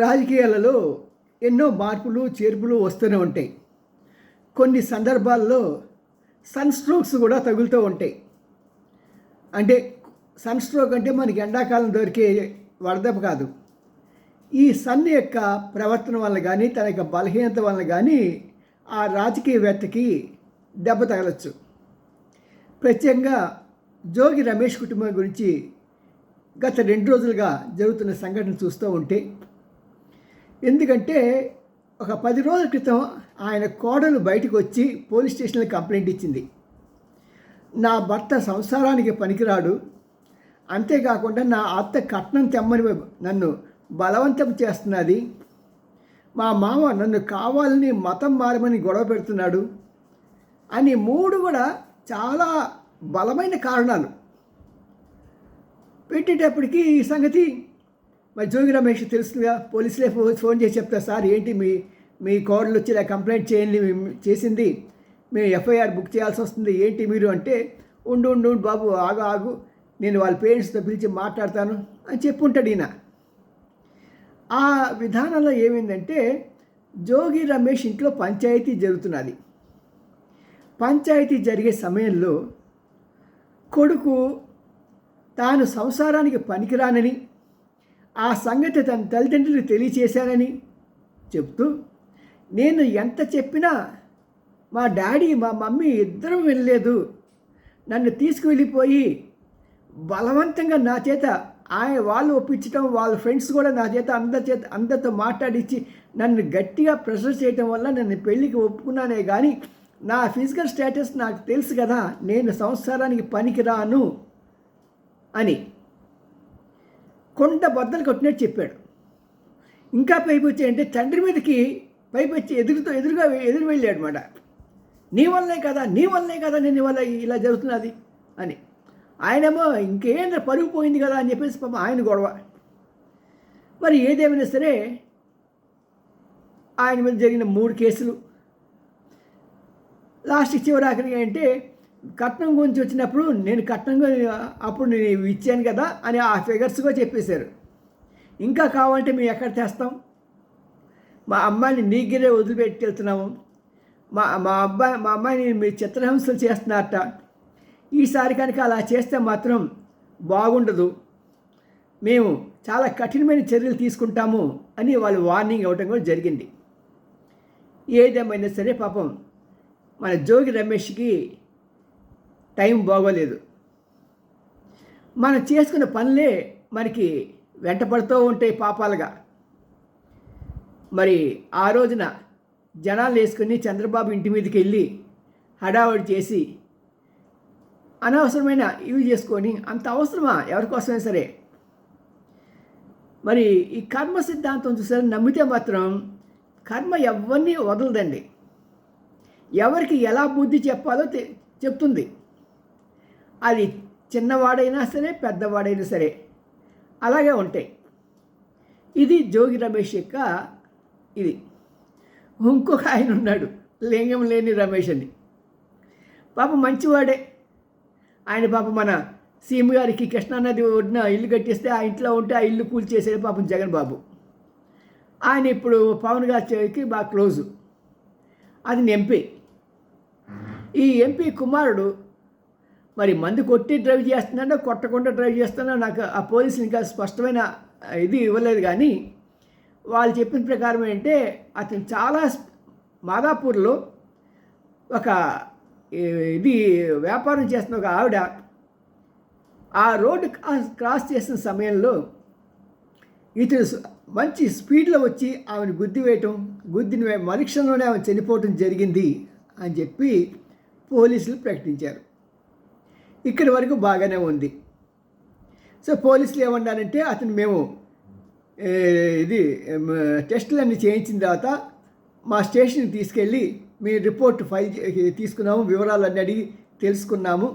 రాజకీయాలలో ఎన్నో మార్పులు చేర్పులు వస్తూనే ఉంటాయి. కొన్ని సందర్భాల్లో సన్ స్ట్రోక్స్ కూడా తగులుతూ ఉంటాయి. అంటే సన్ స్ట్రోక్ అంటే మనకి ఎండాకాలం దొరికే వడదెబ్బ కాదు. ఈ సన్ యొక్క ప్రవర్తన వల్ల కానీ తన యొక్క బలహీనత వల్ల కానీ ఆ రాజకీయవేత్తకి దెబ్బ తగలచ్చు. ప్రత్యేకంగా జోగి రమేష్ కుటుంబం గురించి గత 2 రోజులుగా జరుగుతున్న సంఘటన చూస్తూ ఉంటే, ఎందుకంటే ఒక 10 రోజుల క్రితం ఆయన కోడలు బయటకు వచ్చి పోలీస్ స్టేషన్లో కంప్లైంట్ ఇచ్చింది. నా భర్త సంసారానికి పనికిరాడు, అంతేకాకుండా నా అత్త కట్నం తెమ్మని నన్ను బలవంతం చేస్తున్నది, మా మామ నన్ను కావాలని మతం మారమని గొడవ పెడుతున్నాడు అని 3 కూడా చాలా బలమైన కారణాలు పెట్టేటప్పటికీ ఈ సంగతి మరి జోగి రమేష్ తెలుస్తుందిగా. పోలీసులే ఫోన్ చేసి చెప్తారు, సార్ ఏంటి మీ కోడలు వచ్చి ఇలా కంప్లైంట్ చేసింది, మేము ఎఫ్ఐఆర్ బుక్ చేయాల్సి వస్తుంది, ఏంటి మీరు అంటే, ఉండు బాబు ఆగు నేను వాళ్ళ పేరెంట్స్తో పిలిచి మాట్లాడతాను అని చెప్పుంటాడు ఈయన. ఆ విధానంలో ఏమైందంటే జోగి రమేష్ ఇంట్లో పంచాయతీ జరుగుతున్నది. పంచాయతీ జరిగే సమయంలో కొడుకు తాను సంసారానికి పనికిరానని, ఆ సంగతి తన తల్లిదండ్రులకు తెలియచేశానని చెప్తూ, నేను ఎంత చెప్పినా మా డాడీ మా మమ్మీ ఇద్దరూ వినలేదు, నన్ను తీసుకువెళ్ళిపోయి బలవంతంగా నా చేత వాళ్ళు ఒప్పించడం, వాళ్ళ ఫ్రెండ్స్ కూడా నా చేత అందరితో మాట్లాడించి నన్ను గట్టిగా ప్రెషర్ చేయటం వల్ల నన్ను పెళ్ళికి ఒప్పుకున్నానే కానీ నా ఫిజికల్ స్టేటస్ నాకు తెలుసు కదా, నేను సంసారానికి పనికిరాను అని కొండ బద్దలు కొట్టినట్టు చెప్పాడు. ఇంకా పైపొచ్చి అంటే తండ్రి మీదకి పైపొచ్చి ఎదురు వెళ్ళాడు అనమాట. నీ వల్లే కదా నేను ఇవాళ ఇలా జరుగుతున్నది అని. ఆయనేమో ఇంకేం పరుగు పోయింది కదా అని చెప్పేసి పాపం ఆయన గొడవ. మరి ఏదేమైనా సరే ఆయన మీద జరిగిన 3 కేసులు లాస్ట్కి చివరాఖరికి అంటే కట్నం గురించి వచ్చినప్పుడు నేను అప్పుడు నేను ఇచ్చాను కదా అని ఆ ఫిగర్స్గా చెప్పేశారు. ఇంకా కావాలంటే మేము ఎక్కడ తెస్తాం, మా అమ్మాయిని నీగిరే వదిలిపెట్టి వెళ్తున్నాము, మా అమ్మాయిని మీరు చిత్రహింసలు చేస్తున్నారట, ఈసారి కనుక అలా చేస్తే మాత్రం బాగుండదు, మేము చాలా కఠినమైన చర్యలు తీసుకుంటాము అని వాళ్ళు వార్నింగ్ ఇవ్వటం కూడా జరిగింది. ఏదేమైనా సరే పాపం మన జోగి రమేష్కి టైం బాగోలేదు. మనం చేసుకున్న పనులే మనకి వెంటపడుతూ ఉంటాయి పాపాలుగా. మరి ఆ రోజున జనాలు వేసుకుని చంద్రబాబు ఇంటి మీదకి వెళ్ళి హడావుడి చేసి అనవసరమైన ఇవి చేసుకొని, అంత అవసరమా ఎవరికోసమైనా సరే? మరి ఈ కర్మ సిద్ధాంతం చూసారు, నమ్మితే మాత్రం కర్మ ఎవరిని వదలదండి. ఎవరికి ఎలా బుద్ధి చెప్పాలో చెప్తుంది. అది చిన్నవాడైనా సరే పెద్దవాడైనా సరే అలాగే ఉంటాయి. ఇది జోగి రమేష్ యొక్క ఇది. ఇంకొక ఆయన ఉన్నాడు, లింగం లేని రమేష్ అని. పాపం మంచివాడే ఆయన. పాపం మన సీఎం గారికి కృష్ణానది ఒడ్డున ఇల్లు కట్టిస్తే ఆ ఇంట్లో ఉంటే ఆ ఇల్లు కూల్చేసాడు పాపం జగన్ బాబు. ఆయన ఇప్పుడు పవన్ గారికి బాగా క్లోజు. అది ఎంపీ. ఈ ఎంపీ కుమారుడు మరి మందు కొట్టి డ్రైవ్ చేస్తున్నాడో కొట్టకుండా డ్రైవ్ చేస్తున్నాడో నాకు ఆ పోలీసులు ఇంకా స్పష్టమైన ఇది ఇవ్వలేదు. కానీ వాళ్ళు చెప్పిన ప్రకారం ఏంటంటే అతను చాలా మాదాపూర్లో ఒక ఇది వ్యాపారం చేస్తున్న ఒక ఆవిడ ఆ రోడ్డు క్రాస్ చేసిన సమయంలో ఇతను మంచి స్పీడ్లో వచ్చి ఆమెను గుద్దిన మరుక్షణంలోనే ఆమె చనిపోవటం జరిగింది అని చెప్పి పోలీసులు ప్రకటించారు. ఇక్కడి వరకు బాగానే ఉంది. సో పోలీసులు ఏమన్నారంటే మేము ఇది టెస్టులన్నీ చేయించిన తర్వాత మా స్టేషన్కి తీసుకెళ్ళి మీ రిపోర్ట్ ఫైల్ తీసుకున్నాము, వివరాలన్నీ అడిగి తెలుసుకున్నాము,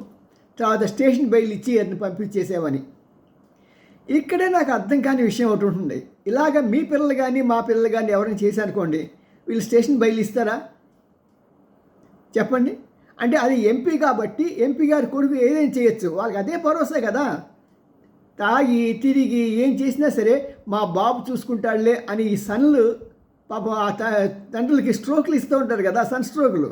తర్వాత స్టేషన్ బెయిల్ ఇచ్చి అతను పంపించేసామని. ఇక్కడే నాకు అర్థం కాని విషయం ఒకటి ఉంటుంది. ఇలాగ మీ పిల్లలు కానీ మా పిల్లలు కానీ ఎవరైనా చేశారనుకోండి, వీళ్ళు స్టేషన్ బెయిల్ ఇస్తారా చెప్పండి? అంటే అది ఎంపీ కాబట్టి ఎంపీ గారి కొడుకు ఏదైనా చేయొచ్చు, వాళ్ళకి అదే భరోసా కదా. తాగి తిరిగి ఏం చేసినా సరే మా బాబు చూసుకుంటాడులే అని ఈ సన్లు పాపం ఆ తండ్రులకి స్ట్రోక్లు ఇస్తూ ఉంటారు కదా, సన్ స్ట్రోకులు.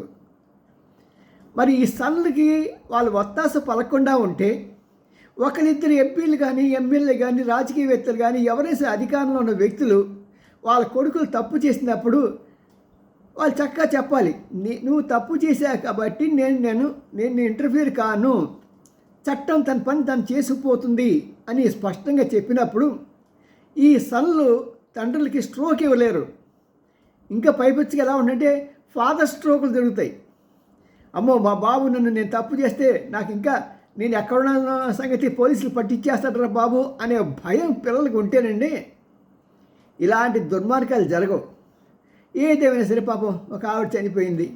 మరి ఈ సన్లకి వాళ్ళు ఒత్తాస పలకుండా ఉంటే ఒకరిద్దరు ఎంపీలు కానీ ఎమ్మెల్యే కానీ రాజకీయవేత్తలు కానీ ఎవరైనా అధికారంలో ఉన్న వ్యక్తులు వాళ్ళ కొడుకులు తప్పు చేసినప్పుడు వాళ్ళు చక్కగా చెప్పాలి, నువ్వు తప్పు చేశావు కాబట్టి నేను ఇంటర్ఫియర్ కాను, చట్టం తన పని తను చేసుకుపోతుంది అని స్పష్టంగా చెప్పినప్పుడు ఈ సన్లు తండ్రులకి స్ట్రోక్ ఇవ్వలేరు. ఇంకా పైపెచ్చుకి ఎలా ఉందంటే ఫాదర్ స్ట్రోకులు జరుగుతాయి. అమ్మో మా బాబు నేను తప్పు చేస్తే నాకు ఇంకా నేను ఎక్కడున్న సంగతి పోలీసులు పట్టించేస్తాడరా బాబు అనే భయం పిల్లలకు ఉంటేనండి ఇలాంటి దుర్మార్గాలు జరగవు. ఏదేమైనా సరే పాపం ఒక ఆవిడ చనిపోయింది.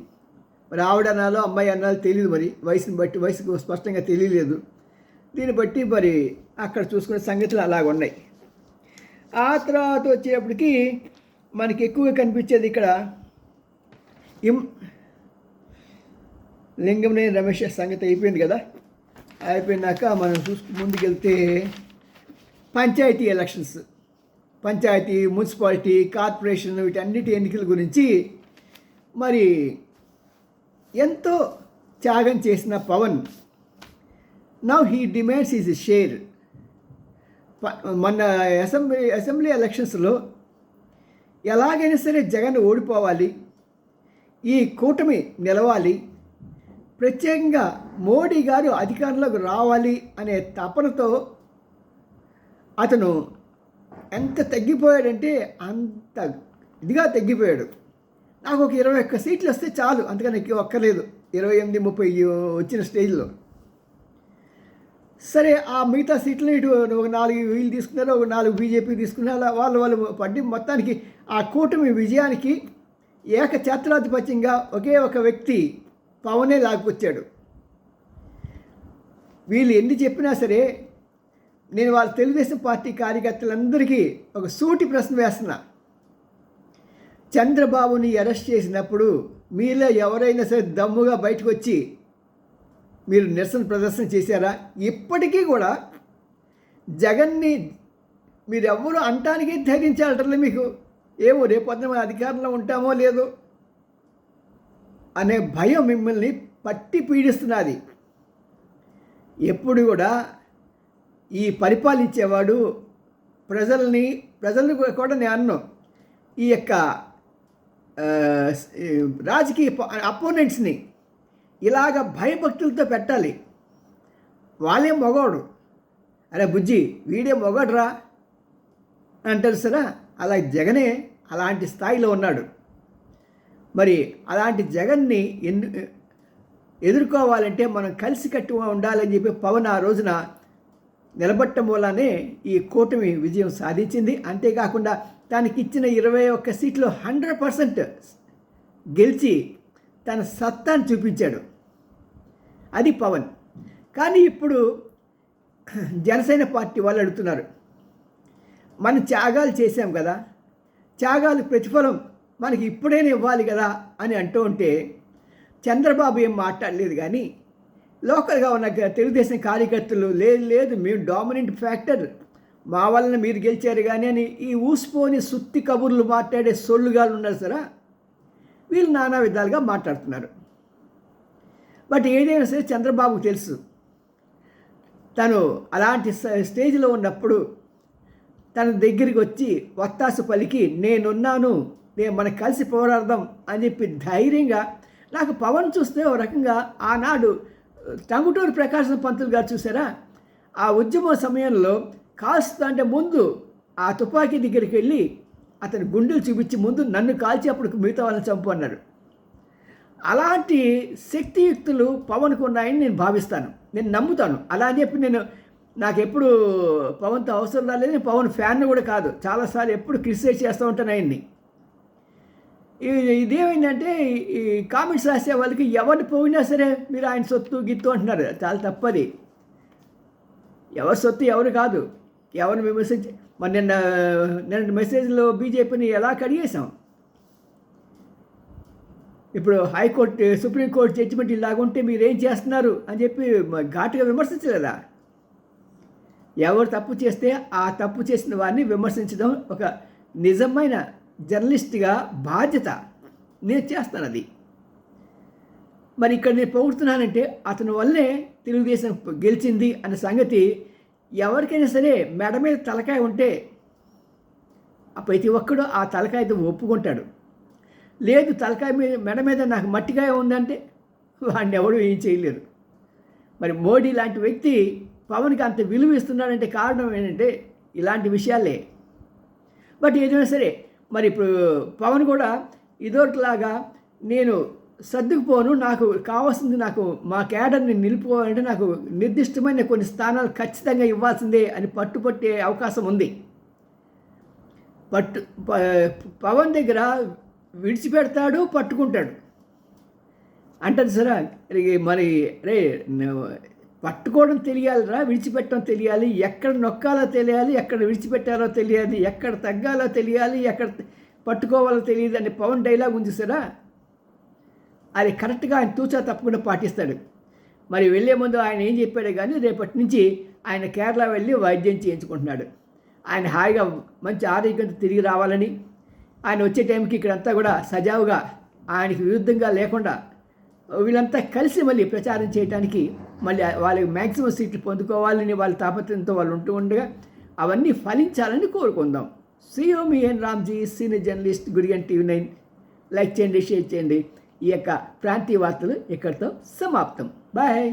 మరి ఆవిడ అనాలో అమ్మాయి అనాలో తెలియదు, మరి వయసుని బట్టి వయసుకు స్పష్టంగా తెలియలేదు. దీన్ని బట్టి మరి అక్కడ చూసుకునే సంగతులు అలాగున్నాయి. ఆ తర్వాత వచ్చేటప్పటికి మనకి ఎక్కువగా కనిపించేది ఇక్కడ లింగంనేని రమేష్ సంగతి అయిపోయింది కదా. అయిపోయినాక మనం ముందుకెళ్తే panchayati elections, panchayati, municipality, corporation వీటన్నిటి ఎన్నికల గురించి మరి ఎంతో త్యాగం చేసిన Pawan now he demands is share. మొన్న అసెంబ్లీ ఎలక్షన్స్లో ఎలాగైనా సరే జగన్ ఓడిపోవాలి, ఈ కూటమి నిలవాలి, ప్రత్యేకంగా మోడీ గారు అధికారంలోకి రావాలి అనే తపనతో అతను ఎంత తగ్గిపోయాడంటే అంత ఇదిగా తగ్గిపోయాడు. నాకు ఒక 21 సీట్లు వస్తే చాలు, అంతకని ఒక్కలేదు, 28, 30 వచ్చిన స్టేజ్లో. సరే ఆ మిగతా సీట్లను ఇటు ఒక 4 వీళ్ళు తీసుకున్నారు, ఒక 4 బీజేపీ తీసుకున్నారు. వాళ్ళు పడ్డి మొత్తానికి ఆ కూటమి విజయానికి ఏకఛత్రాధిపత్యంగా ఒకే ఒక వ్యక్తి పవనే లాక్కొచ్చాడు. వీళ్ళు ఎన్ని చెప్పినా సరే నేను వాళ్ళ తెలుగుదేశం పార్టీ కార్యకర్తలందరికీ ఒక సూటి ప్రశ్న వేస్తున్నా. చంద్రబాబుని అరెస్ట్ చేసినప్పుడు మీలో ఎవరైనా సరే దమ్ముగా బయటకు వచ్చి మీరు నిరసన ప్రదర్శన చేశారా? ఇప్పటికీ కూడా జగన్ని మీరు ఎవరు అంటానికి ధైర్యించాలటలే మీకు. ఏమో రేపొద్దున మన అధికారంలో ఉంటామో లేదో అనే భయం మిమ్మల్ని పట్టి పీడిస్తున్నది. ఎప్పుడు కూడా ఈ పరిపాలించేవాడు ప్రజలను కూడా నేను అన్నాను, ఈ యొక్క రాజకీయ అపోనెంట్స్ని ఇలాగ భయభక్తులతో పెట్టాలి. వాళ్ళే మొగోడు, అరే బుజ్జి వీడే మొగడురా అంటారు సరే. అలా జగనే అలాంటి స్థాయిలో ఉన్నాడు. మరి అలాంటి జగన్ని ఎదుర్కోవాలంటే మనం కలిసికట్టుగా ఉండాలని చెప్పి పవన్ ఆ రోజున నిలబట్టడం వల్లనే ఈ కూటమి విజయం సాధించింది. అంతేకాకుండా తనకి ఇచ్చిన 21 సీట్లు 100% గెలిచి తన సత్తాను చూపించాడు. అది పవన్. కానీ ఇప్పుడు జనసేన పార్టీ వాళ్ళు అడుగుతున్నారు, మనం త్యాగాలు చేశాం కదా, త్యాగాలు ప్రతిఫలం మనకి ఇప్పుడైనా ఇవ్వాలి కదా అని అంటూ ఉంటే చంద్రబాబు ఏం మాట్లాడలేదు. కానీ లోకల్గా ఉన్న తెలుగుదేశం కార్యకర్తలు లేదు మేము డామినెంట్ ఫ్యాక్టర్, మా వలన మీరు గెలిచారు కానీ అని ఈ ఊసిపోని సుత్తి కబుర్లు మాట్లాడే సొల్లుగాలు ఉన్నారు సరే. వీళ్ళు నానా విధాలుగా మాట్లాడుతున్నారు. బట్ ఏదైనా సరే చంద్రబాబుకు తెలుసు, తను అలాంటి స్టేజ్లో ఉన్నప్పుడు తన దగ్గరికి వచ్చి వత్తాసు పలికి నేనున్నాను, మనం కలిసి పోరాడదాం అని చెప్పి ధైర్యంగా. నాకు పవన్ చూస్తే ఓ రకంగా ఆనాడు టంగుటూరు ప్రకాశం పంతులు గారు చూసారా, ఆ ఉద్యమ సమయంలో కాల్స్తా అంటే ముందు ఆ తుపాకీ దగ్గరికి వెళ్ళి అతని గుండెలు చూపించి ముందు నన్ను కాల్చి అప్పుడు మిగతా వాళ్ళని చంపు అన్నాడు. అలాంటి శక్తియుక్తులు పవన్కు ఉన్నాయని నేను భావిస్తాను, నేను నమ్ముతాను. అలా అని చెప్పి నాకు ఎప్పుడు పవన్తో అవసరం రాలేదు, నేను పవన్ ఫ్యాన్ కూడా కాదు, చాలాసార్లు ఎప్పుడు క్రిటిసైజ్ చేస్తూ ఉంటాను ఆయన్ని. ఇదేమైందంటే ఈ కామెంట్స్ రాసే వాళ్ళకి ఎవరిని పోయినా సరే మీరు ఆయన సొత్తు గిత్తు అంటున్నారు. చాలా తప్పది. ఎవరి సొత్తు ఎవరు కాదు, ఎవరిని విమర్శించి. మరి నిన్న మెసేజ్లో బీజేపీని ఎలా కడిగేశాం. ఇప్పుడు హైకోర్టు సుప్రీంకోర్టు జడ్జిమెంట్ ఇలాగుంటే మీరేం చేస్తున్నారు అని చెప్పి ఘాటుగా విమర్శించలేదా? ఎవరు తప్పు చేస్తే ఆ తప్పు చేసిన వారిని విమర్శించడం ఒక నిజమైన జర్నలిస్ట్గా బాధ్యత. నేను చేస్తాను అది. మరి ఇక్కడ నేను పొగుడుతున్నానంటే అతని వల్లే తెలుగుదేశం గెలిచింది అన్న సంగతి ఎవరికైనా సరే మెడ మీద తలకాయ ఉంటే ప్రతి ఒక్కడు ఆ తలకాయతో ఒప్పుకుంటాడు. లేదు తలకాయ మీద మెడ మీద నాకు మట్టికాయ ఉందంటే వాడిని ఎవడు ఏం చేయలేరు. మరి మోడీ లాంటి వ్యక్తి పవన్కి అంత విలువ ఇస్తున్నాడంటే కారణం ఏంటంటే ఇలాంటి విషయాలే. బట్ ఏదైనా సరే మరి ఇప్పుడు పవన్ కూడా ఇదోటిలాగా నేను సర్దుకుపోను, నాకు కావాల్సింది నాకు మా క్యాడర్ని నిలుపుకోవాలంటే నాకు నిర్దిష్టమైన కొన్ని స్థానాలు ఖచ్చితంగా ఇవ్వాల్సిందే అని పట్టుపట్టే అవకాశం ఉంది. పవన్ దగ్గర విడిచిపెడతాడు, పట్టుకుంటాడు అంటారు సరే. మరి రే పట్టుకోవడం తెలియాలిరా, విడిచిపెట్టడం తెలియాలి, ఎక్కడ నొక్కాలో తెలియాలి, ఎక్కడ విడిచిపెట్టారో తెలియాలి, ఎక్కడ తగ్గాలో తెలియాలి, ఎక్కడ పట్టుకోవాలో తెలియదు అని పవన్ డైలాగ్ ఉంది సరా. అది కరెక్ట్గా ఆయన తూచా తప్పకుండా పాటిస్తాడు. మరి వెళ్ళే ముందు ఆయన ఏం చెప్పాడే కానీ రేపటి నుంచి ఆయన కేరళ వెళ్ళి వైద్యం చేయించుకుంటున్నాడు. ఆయన హాయిగా మంచి ఆరోగ్యంతో తిరిగి రావాలని, ఆయన వచ్చే టైంకి ఇక్కడంతా కూడా సజావుగా ఆయనకి విరుద్ధంగా లేకుండా వీళ్ళంతా కలిసి మళ్ళీ ప్రచారం చేయడానికి మళ్ళీ వాళ్ళకి మ్యాక్సిమం సీట్లు పొందుకోవాలని వాళ్ళ తాపత్రయంతో వాళ్ళు ఉంటూ ఉండగా అవన్నీ ఫలించాలని కోరుకుందాం. సియో మీ ఎన్ రామ్జీ, సీనియర్ జర్నలిస్ట్, గుడిగన్ TV9. లైక్ చేయండి, షేర్ చేయండి. ఈ యొక్క ప్రాంతీయ వార్తలు ఇక్కడితో సమాప్తం. బాయ్.